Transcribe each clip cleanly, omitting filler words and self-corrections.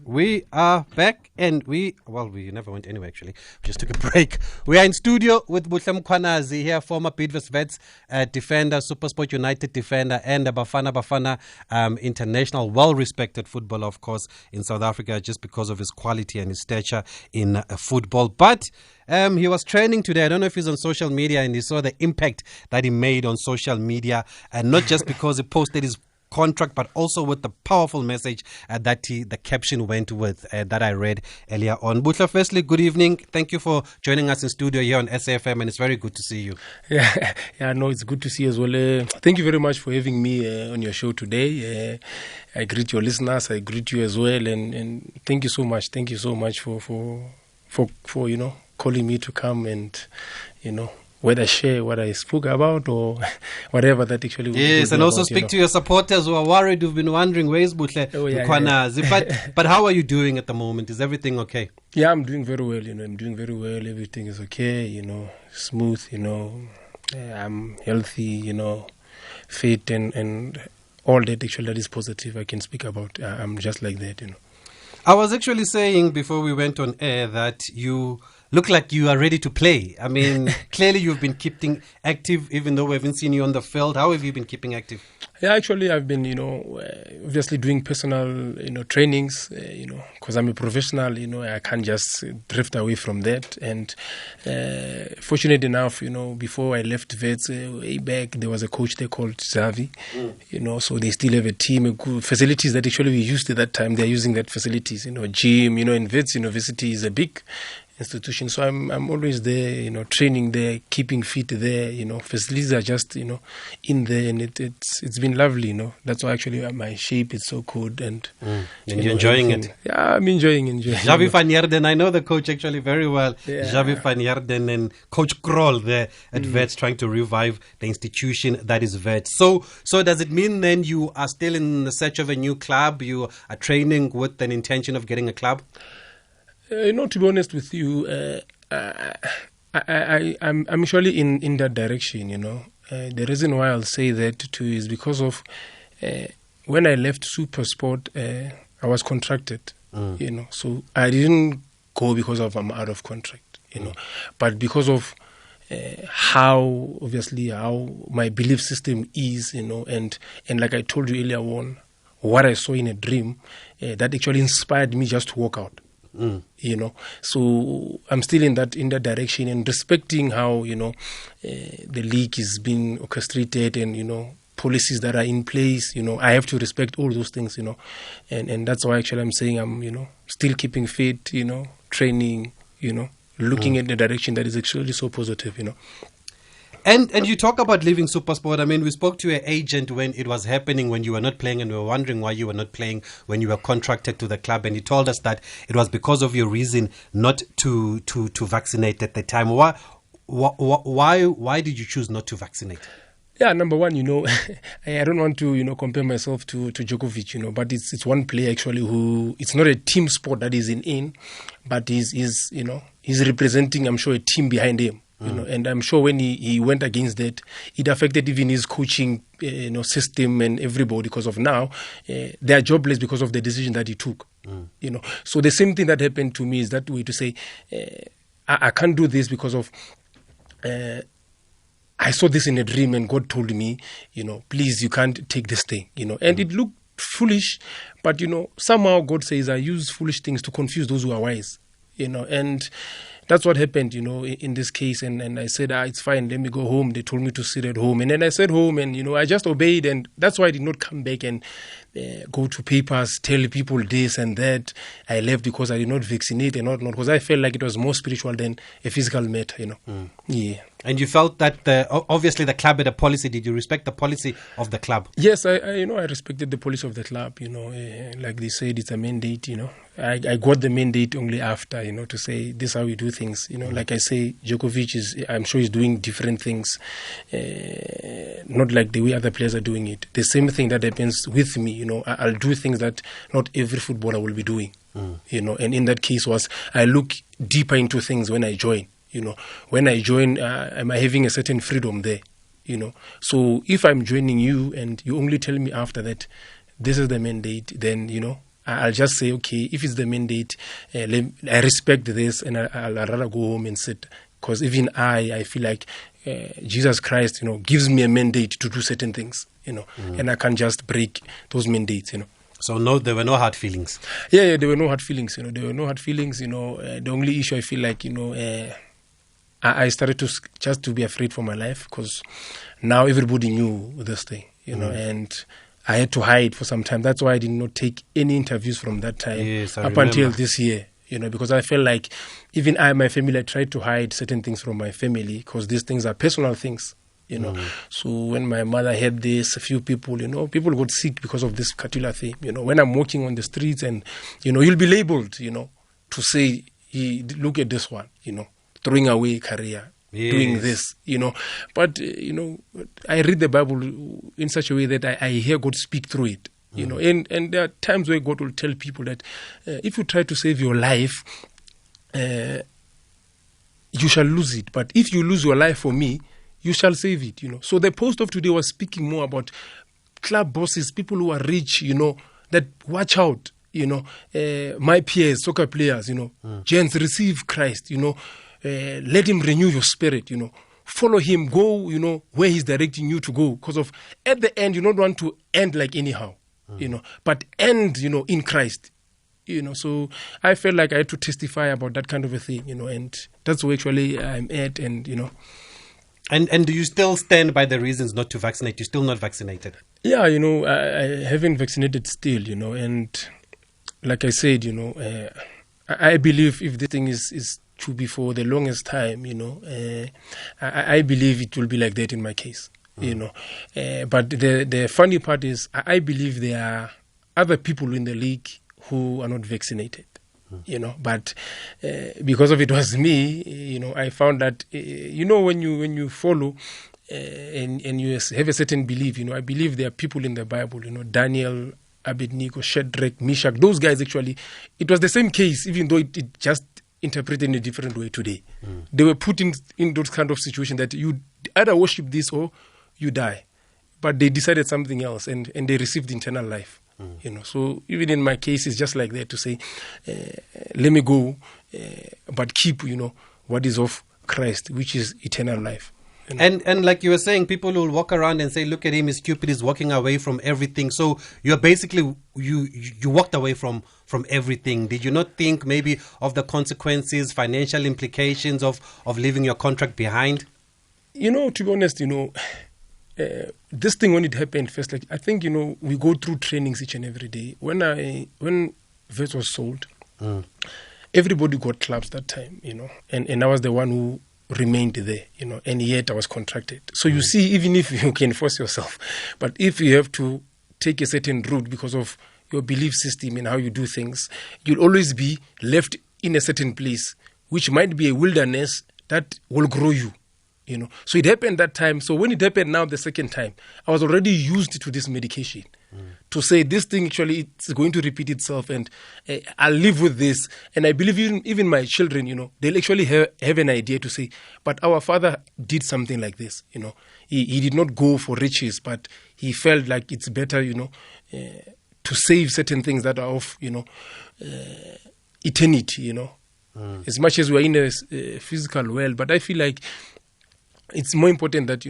We are back and we never went anywhere actually. We just took a break. We are in studio with Buhle Mkhwanazi here, former Bidvest Vets defender, SuperSport United defender, and a Bafana Bafana international, well-respected footballer, of course, in South Africa just because of his quality and his stature in football. But he was training today. I don't know if he's on social media and he saw the impact that he made on social media, and not just because he posted his contract, but also with the powerful message that the caption went with that I read earlier on. Buhle, firstly, good evening. Thank you for joining us in studio here on SAFM, and it's very good to see you. Yeah, no, it's good to see you as well. Thank you very much for having me on your show today. I greet your listeners. I greet you as well, and thank you so much. Thank you so much for calling me to come and whether share what I spoke about or whatever that actually was. Yes, and also speak to your supporters who are worried, who've been wondering, where's Buhle Mkhwanazi? Yeah. But how are you doing at the moment? Is everything okay? Yeah, I'm doing very well. I'm doing very well. Everything is okay. Smooth. I'm healthy. Fit and all that actually that is positive I can speak about. I'm just like that. I was actually saying before we went on air that you look like you are ready to play. I mean, clearly you've been keeping active, even though we haven't seen you on the field. How have you been keeping active? Yeah, actually, I've been, obviously doing personal, trainings, because I'm a professional, I can't just drift away from that. And fortunate enough, before I left Vets way back, there was a coach there called Xavi, so they still have a team, facilities that actually we used at that time. They're using that facilities, gym, in Vets University is a big institution, so I'm always there, training there, keeping fit there, facilities are just, in there, and it's been lovely, That's why actually my shape is so good, and you're enjoying it. Yeah, I'm enjoying. Xavi van Heerden, I know the coach actually very well. Yeah. Xavi van Heerden and Coach Kroll there at Vets, trying to revive the institution that is Vets. So does it mean then you are still in the search of a new club? You are training with an intention of getting a club? To be honest with you, I'm actually in that direction, The reason why I'll say that too is because of when I left SuperSport, I was contracted, So I didn't go because of I'm out of contract, But because of how my belief system is, and like I told you earlier on, what I saw in a dream, that actually inspired me just to walk out. So I'm still in that direction and respecting how the league is being orchestrated and policies that are in place. I have to respect all those things. And that's why actually I'm saying I'm still keeping fit. Training. Looking at the direction that is actually so positive. And you talk about leaving SuperSport. I mean, we spoke to your agent when it was happening, when you were not playing, and we were wondering why you were not playing when you were contracted to the club. And he told us that it was because of your reason not to vaccinate at the time. Why did you choose not to vaccinate? Yeah, number one, I don't want to, compare myself to Djokovic, but it's one player actually who, it's not a team sport that is in, but he's representing, I'm sure, a team behind him. And I'm sure when he went against that, it affected even his coaching, system and everybody, because of now they are jobless because of the decision that he took. So the same thing that happened to me is that way to say, I can't do this because of I saw this in a dream and God told me, please, you can't take this thing, and it looked foolish, but somehow God says I use foolish things to confuse those who are wise, and that's what happened, in this case. And I said, it's fine, let me go home. They told me to sit at home. And then I sat home and, I just obeyed. And that's why I did not come back and go to papers, tell people this and that. I left because I did not vaccinate and not because I felt like it was more spiritual than a physical matter, Yeah. And you felt that obviously the club had a policy. Did you respect the policy of the club? Yes, I respected the policy of the club. Like they said, it's a mandate. I got the mandate only after, to say this is how we do things. Like I say, Djokovic I'm sure he's doing different things, not like the way other players are doing it. The same thing that happens with me. I'll do things that not every footballer will be doing. And in that case I look deeper into things when I join. When I join, am I having a certain freedom there? So if I'm joining you and you only tell me after that, this is the mandate, then, I'll just say, okay, if it's the mandate, I respect this, and I'll rather go home and sit. Because even I feel like Jesus Christ, gives me a mandate to do certain things, and I can't just break those mandates, So no, there were no hard feelings. Yeah, there were no hard feelings. There were no hard feelings. The only issue I feel like, I started to be afraid for my life, because now everybody knew this thing, and I had to hide for some time. That's why I did not take any interviews from that time up until this year, because I felt like even my family, I tried to hide certain things from my family, because these things are personal things. So when my mother had this, a few people, people got sick because of this particular thing. When I'm walking on the streets, and you'll be labeled, to say, look at this one, throwing away career, doing this, But I read the Bible in such a way that I hear God speak through it, and there are times where God will tell people that if you try to save your life, you shall lose it. But if you lose your life for me, you shall save it, So the post of today was speaking more about club bosses, people who are rich, that watch out, my peers, soccer players, gents, receive Christ, let him renew your spirit, follow him, go, where he's directing you to go. Because at the end, you don't want to end like anyhow, but end, in Christ. So I felt like I had to testify about that kind of a thing, and that's where actually I'm at, and, And do you still stand by the reasons not to vaccinate? You're still not vaccinated? Yeah, I haven't vaccinated still, and like I said, I believe if this thing is to be for the longest time, I believe it will be like that in my case, But the funny part is I believe there are other people in the league who are not vaccinated. But because of it was me, I found that, when you follow and you have a certain belief, I believe there are people in the Bible, Daniel, Abednego, Shadrach, Meshach, those guys actually, it was the same case, even though it just interpreted in a different way today. They were put in those kind of situations that you either worship this or you die. But they decided something else, and they received eternal life. So even in my case, it's just like that to say, let me go, but keep, what is of Christ, which is eternal life. And like you were saying, people will walk around and say, look at him, he's stupid, he's walking away from everything. So you're basically, you walked away from everything. Did you not think maybe of the consequences, financial implications of leaving your contract behind? To be honest, this thing, when it happened first, like, I think, we go through trainings each and every day. When Vets was sold, everybody got clubs that time, and I was the one who remained there, and yet I was contracted. So you see, even if you can force yourself, but if you have to take a certain route because of your belief system and how you do things, you'll always be left in a certain place, which might be a wilderness that will grow you. So it happened that time. So when it happened now the second time, I was already used to this medication to say this thing actually it's going to repeat itself, and I'll live with this. And I believe even my children, they'll actually have an idea to say, but our father did something like this. He did not go for riches, but he felt like it's better, to save certain things that are of, eternity, as much as we're in a physical world. But I feel like it's more important that,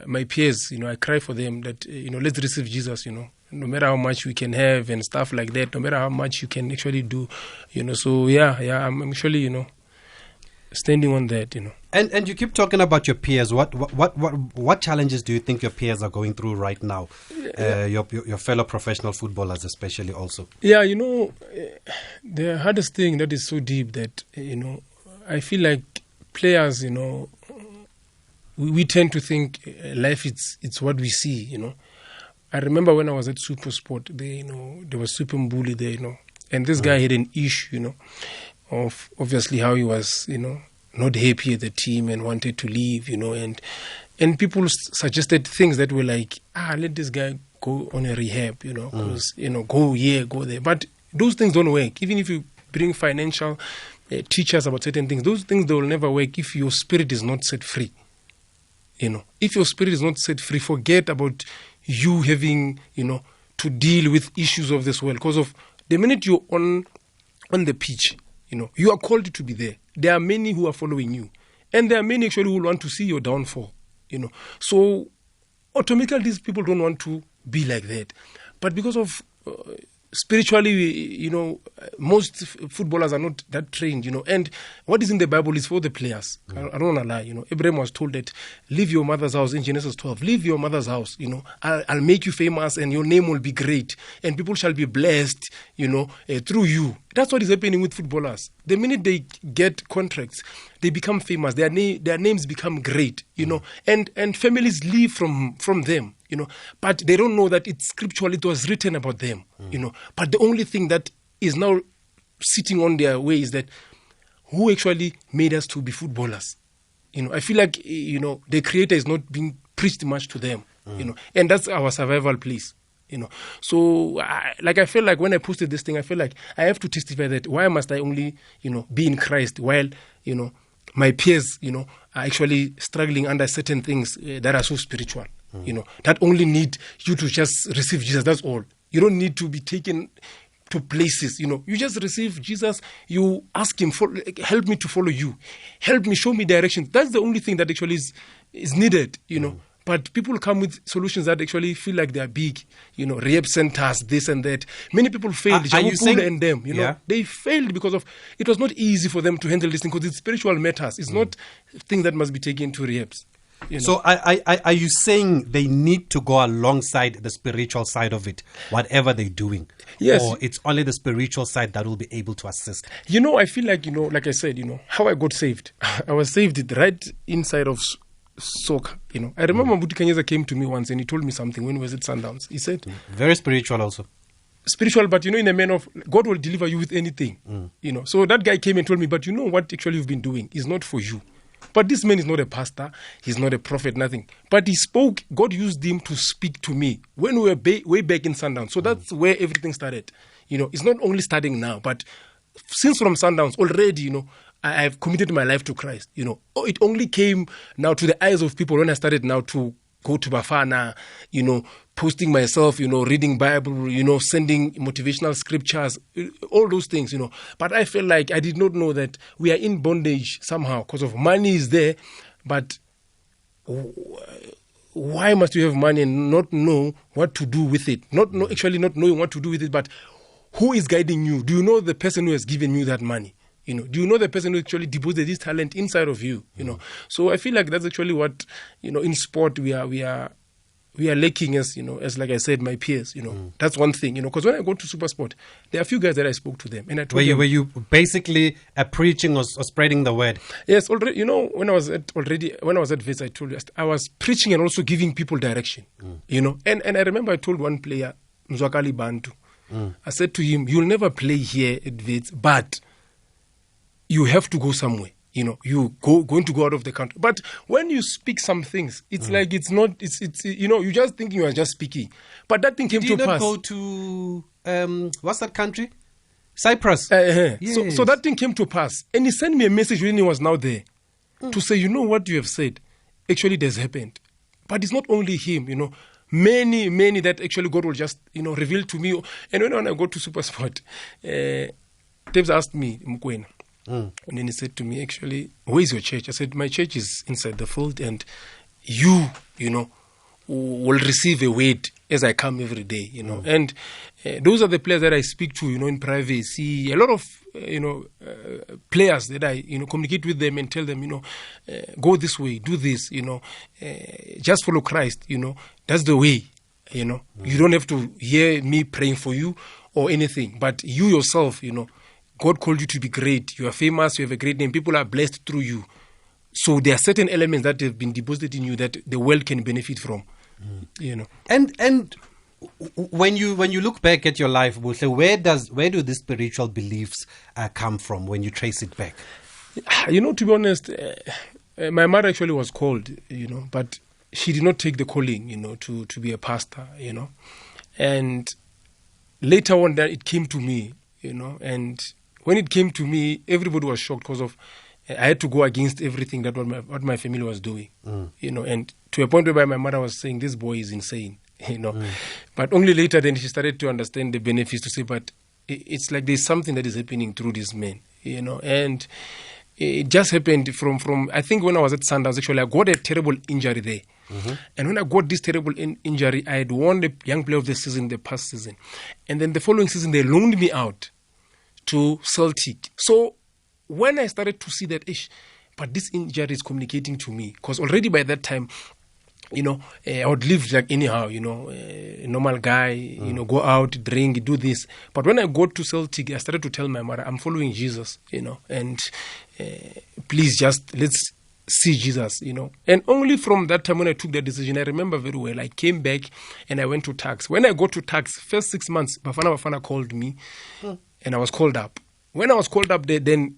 my peers, I cry for them that, let's receive Jesus, no matter how much we can have and stuff like that, no matter how much you can actually do, So, I'm actually, standing on that, And you keep talking about your peers. What challenges do you think your peers are going through right now? Your fellow professional footballers especially also. Yeah, the hardest thing that is so deep that, I feel like players, we tend to think life it's what we see, I remember when I was at SuperSport, there was Super Buhle there, and this guy had an issue, of obviously how he was, not happy at the team and wanted to leave, and people suggested things that were like, let this guy go on a rehab, because, go here, go there. But those things don't work. Even if you bring financial teachers about certain things, those things, they will never work if your spirit is not set free. If your spirit is not set free, forget about you having, to deal with issues of this world, because of The minute you're on the pitch, you are called to be there. There are many who are following you. And there are many actually who want to see your downfall, So automatically these people don't want to be like that. But because of spiritually, most footballers are not that trained, and what is in the Bible is for the players. I don't want to lie, Abraham was told that, leave your mother's house in Genesis 12, leave your mother's house, I'll make you famous and your name will be great and people shall be blessed, through you. That's what is happening with footballers. The minute they get contracts, they become famous, their names become great, and families live from them. But they don't know that it's scriptural, it was written about them, But the only thing that is now sitting on their way is that who actually made us to be footballers? I feel like, the Creator is not being preached much to them, and that's our survival place. So I feel like when I posted this thing, I feel like I have to testify that why must I only, be in Christ while, my peers, are actually struggling under certain things that are so spiritual. That only need you to just receive Jesus. That's all. You don't need to be taken to places. You just receive Jesus. You ask Him, help me to follow you. Help me, show me direction. That's the only thing that actually is needed. But people come with solutions that actually feel like they are big. Rehab centers, this and that. Many people failed. Buhle and them, they failed because of it was not easy for them to handle this thing because it's spiritual matters. It's not things that must be taken to rehabs. So are you saying they need to go alongside the spiritual side of it, whatever they're doing? Yes. Or it's only the spiritual side that will be able to assist? I feel like, like I said, how I got saved. I was saved right inside of soccer. I remember Mbuti Kanyeza came to me once and he told me something when he was at Sundowns. He said... Very spiritual also. Spiritual, but in a manner of God will deliver you with anything. So that guy came and told me, but what actually you've been doing is not for you. But this man is not a pastor, he's not a prophet, nothing. But he spoke, God used him to speak to me when we were way back in Sundowns. So that's where everything started. It's not only starting now, but since from Sundowns already, I have committed my life to Christ. It only came now to the eyes of people when I started now to go to Bafana, posting myself, reading Bible, sending motivational scriptures, all those things, But I felt like I did not know that we are in bondage somehow because of money is there, but why must you have money and not know what to do with it? Not knowing what to do with it, but who is guiding you? Do you know the person who has given you that money? Do you know the person who actually deposited this talent inside of you? So I feel like that's actually what in sport we are lacking as like I said, my peers. That's one thing. Because when I go to SuperSport, there are a few guys that I spoke to them and I told them. Were you basically preaching or spreading the word? Yes, already. When I was at Wits, I told you I was preaching and also giving people direction. And I remember I told one player, Mzwakali Bantu, I said to him, "You'll never play here at Wits, but you have to go somewhere. You going to go out of the country. But when you speak some things, it's like it's not. It's you just think you are just speaking. But that thing came to pass. Did you not go to what's that country? Cyprus. Yes. So that thing came to pass, and he sent me a message when he was now there to say, what you have said actually does happened. But it's not only him. Many that actually God will just reveal to me. And when I go to SuperSport, Thabiso asked me, Mkhwanazi. And then he said to me, actually, where's your church? I said, my church is inside the fold and you will receive a word as I come every day, And those are the players that I speak to, in privacy. A lot of, players that I, communicate with them and tell them, go this way, do this, just follow Christ, That's the way, You don't have to hear me praying for you or anything, but you yourself, God called you to be great. You are famous. You have a great name. People are blessed through you. So there are certain elements that have been deposited in you that the world can benefit from. And when you look back at your life, Buhle, where do these spiritual beliefs come from when you trace it back? To be honest, my mother actually was called, but she did not take the calling, to be a pastor, And later on, that it came to me, and when it came to me, everybody was shocked because of I had to go against everything that what my family was doing, and to a point where my mother was saying, this boy is insane, But only later then she started to understand the benefits to say, but it's like there's something that is happening through this man, and it just happened from I think when I was at Sundowns, actually, I got a terrible injury there. Mm-hmm. And when I got this terrible injury, I had won the Young Player of the Season the past season. And then the following season, they loaned me out to Celtic. So when I started to see that, but this injury is communicating to me, because already by that time, I would live like anyhow, a normal guy, go out, drink, do this. But when I got to Celtic, I started to tell my mother, I'm following Jesus, and please just let's see Jesus, And only from that time when I took that decision, I remember very well, I came back and I went to tax. When I got to tax, first 6 months, Bafana Bafana called me and I was called up. When I was called up, then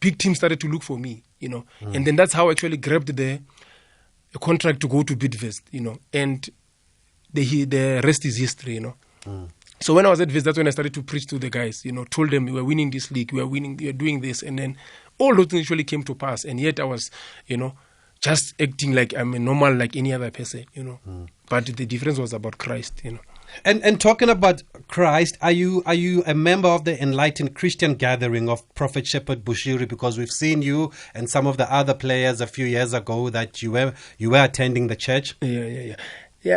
big teams started to look for me, And then that's how I actually grabbed a contract to go to Bidvest, and the rest is history, So when I was at Vest, that's when I started to preach to the guys, told them we are winning this league, we are doing this, and then all those things actually came to pass, and yet I was, just acting like I'm a normal like any other person, But the difference was about Christ, And talking about Christ, are you a member of the Enlightened Christian Gathering of Prophet Shepherd Bushiri? Because we've seen you and some of the other players a few years ago that you were attending the church. Yeah.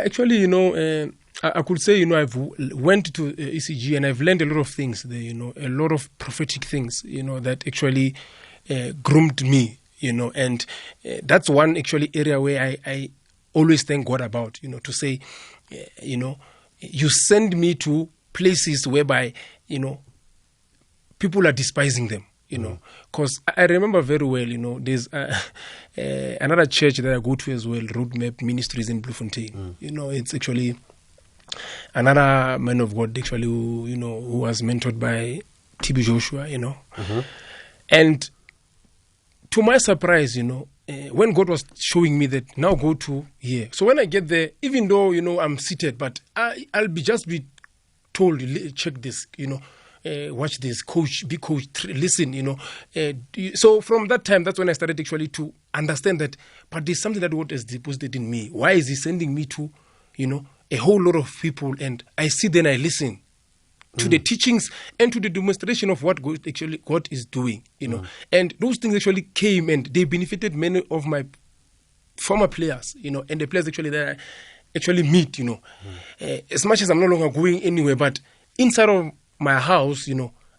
Actually, I could say, I've went to ECG and I've learned a lot of things there, a lot of prophetic things, that actually groomed me, and that's one actually area where I always thank God about, to say, you send me to places whereby, people are despising them, because I remember very well, there's another church that I go to as well, Roadmap Ministries in Bloemfontein. It's actually another man of God, actually, who was mentored by TB Joshua, And to my surprise, when God was showing me that now go to here. So when I get there, even though, I'm seated, but I'll be told, check this, watch this, be coached, listen, So from that time, that's when I started actually to understand that, but there's something that God has deposited in me. Why is he sending me to, a whole lot of people? And I sit there and I listen to the teachings and to the demonstration of what God is doing, And those things actually came and they benefited many of my former players, and the players actually that I actually meet, As much as I'm no longer going anywhere, but inside of my house,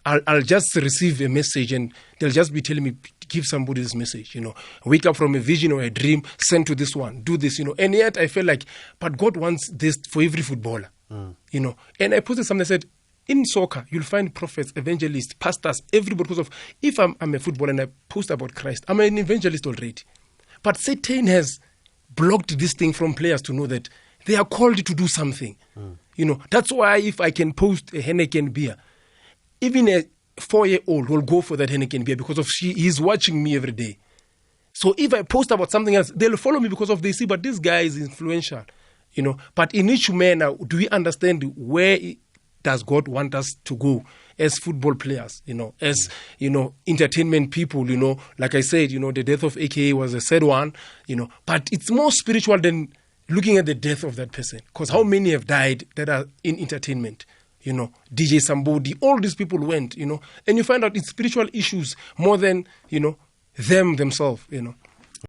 I'll just receive a message and they'll just be telling me, give somebody this message, wake up from a vision or a dream, send to this one, do this, And yet I felt like, but God wants this for every footballer, And I posted something that said, in soccer, you'll find prophets, evangelists, pastors, everybody. Because of if I'm a footballer and I post about Christ, I'm an evangelist already. But Satan has blocked this thing from players to know that they are called to do something. That's why if I can post a Heineken beer, even a 4-year-old will go for that Heineken beer because of he's watching me every day. So if I post about something else, they'll follow me because of they see, but this guy is influential. But in each manner, do we understand where does God want us to go as football players, as, entertainment people, like I said, the death of AKA was a sad one, but it's more spiritual than looking at the death of that person. Because how many have died that are in entertainment? DJ Sambodi, all these people went, and you find out it's spiritual issues more than, them themselves,